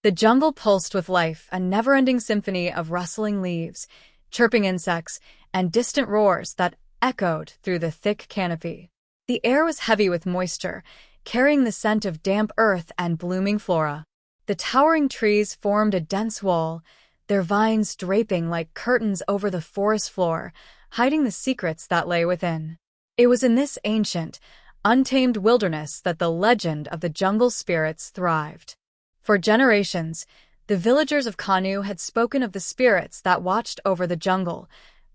The jungle pulsed with life, a never-ending symphony of rustling leaves, chirping insects, and distant roars that echoed through the thick canopy. The air was heavy with moisture, carrying the scent of damp earth and blooming flora. The towering trees formed a dense wall, their vines draping like curtains over the forest floor, hiding the secrets that lay within. It was in this ancient, untamed wilderness that the legend of the jungle spirits thrived. For generations, the villagers of Kanu had spoken of the spirits that watched over the jungle,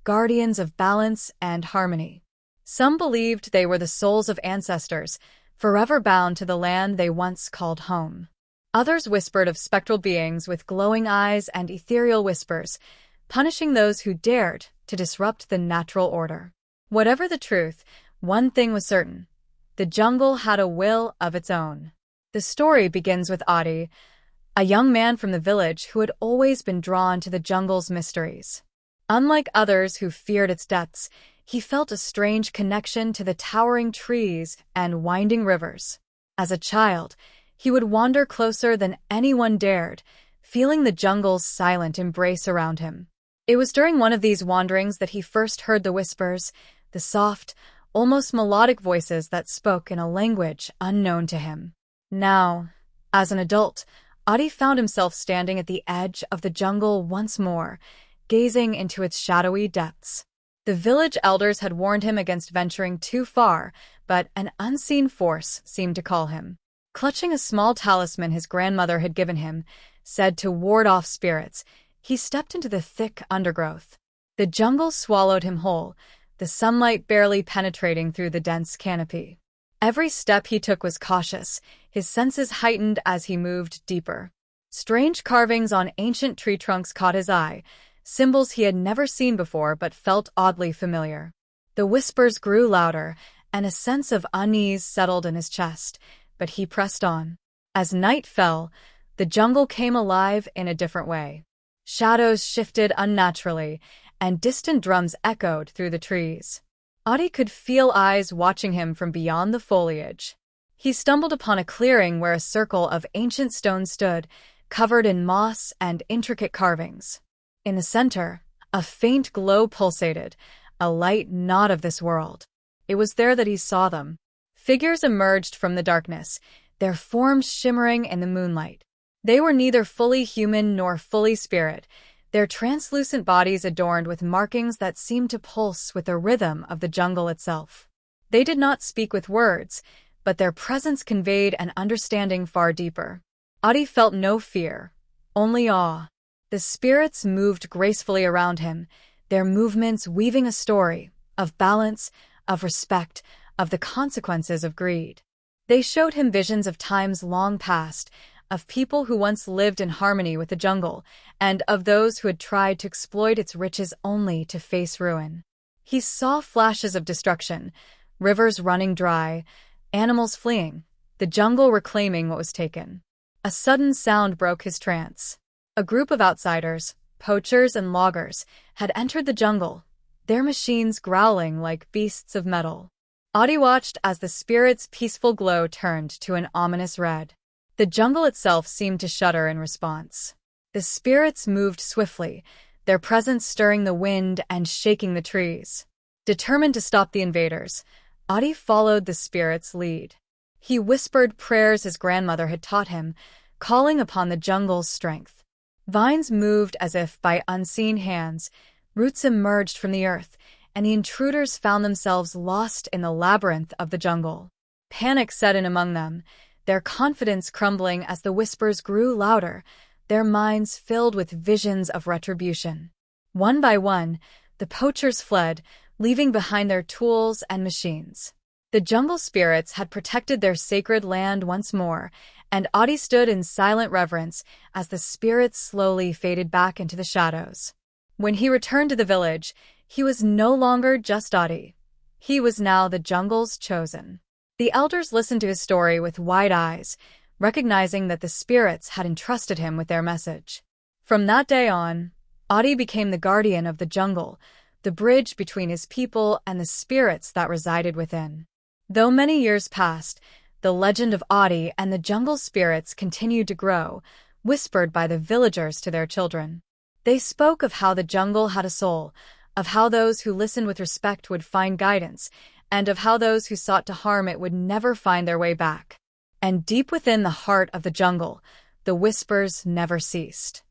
guardians of balance and harmony. Some believed they were the souls of ancestors, forever bound to the land they once called home. Others whispered of spectral beings with glowing eyes and ethereal whispers, punishing those who dared to disrupt the natural order. Whatever the truth, one thing was certain: the jungle had a will of its own. The story begins with Aadi, a young man from the village who had always been drawn to the jungle's mysteries. Unlike others who feared its depths, he felt a strange connection to the towering trees and winding rivers. As a child, he would wander closer than anyone dared, feeling the jungle's silent embrace around him. It was during one of these wanderings that he first heard the whispers, the soft, almost melodic voices that spoke in a language unknown to him. Now, as an adult, Aadi found himself standing at the edge of the jungle once more, gazing into its shadowy depths. The village elders had warned him against venturing too far, but an unseen force seemed to call him. Clutching a small talisman his grandmother had given him, said to ward off spirits, he stepped into the thick undergrowth. The jungle swallowed him whole, the sunlight barely penetrating through the dense canopy. Every step he took was cautious, his senses heightened as he moved deeper. Strange carvings on ancient tree trunks caught his eye, symbols he had never seen before but felt oddly familiar. The whispers grew louder, and a sense of unease settled in his chest, but he pressed on. As night fell, the jungle came alive in a different way. Shadows shifted unnaturally, and distant drums echoed through the trees. Aadi could feel eyes watching him from beyond the foliage. He stumbled upon a clearing where a circle of ancient stones stood, covered in moss and intricate carvings. In the center, a faint glow pulsated, a light not of this world. It was there that he saw them. Figures emerged from the darkness, their forms shimmering in the moonlight. They were neither fully human nor fully spirit, their translucent bodies adorned with markings that seemed to pulse with the rhythm of the jungle itself. They did not speak with words, but their presence conveyed an understanding far deeper. Aadi felt no fear, only awe. The spirits moved gracefully around him, their movements weaving a story of balance, of respect, of the consequences of greed. They showed him visions of times long past, of people who once lived in harmony with the jungle, and of those who had tried to exploit its riches only to face ruin. He saw flashes of destruction, rivers running dry, animals fleeing, the jungle reclaiming what was taken. A sudden sound broke his trance. A group of outsiders, poachers and loggers, had entered the jungle, their machines growling like beasts of metal. Aadi watched as the spirit's peaceful glow turned to an ominous red. The jungle itself seemed to shudder in response. The spirits moved swiftly, their presence stirring the wind and shaking the trees. Determined to stop the invaders, Aadi followed the spirit's lead. He whispered prayers his grandmother had taught him, calling upon the jungle's strength. Vines moved as if by unseen hands, roots emerged from the earth, and the intruders found themselves lost in the labyrinth of the jungle. Panic set in among them, their confidence crumbling as the whispers grew louder, their minds filled with visions of retribution. One by one, the poachers fled, leaving behind their tools and machines. The jungle spirits had protected their sacred land once more, and Aadi stood in silent reverence as the spirits slowly faded back into the shadows. When he returned to the village, he was no longer just Aadi. He was now the jungle's chosen. The elders listened to his story with wide eyes, recognizing that the spirits had entrusted him with their message. From that day on, Aadi became the guardian of the jungle, the bridge between his people and the spirits that resided within. Though many years passed, the legend of Aadi and the jungle spirits continued to grow, whispered by the villagers to their children. They spoke of how the jungle had a soul, of how those who listened with respect would find guidance, and of how those who sought to harm it would never find their way back. And deep within the heart of the jungle, the whispers never ceased.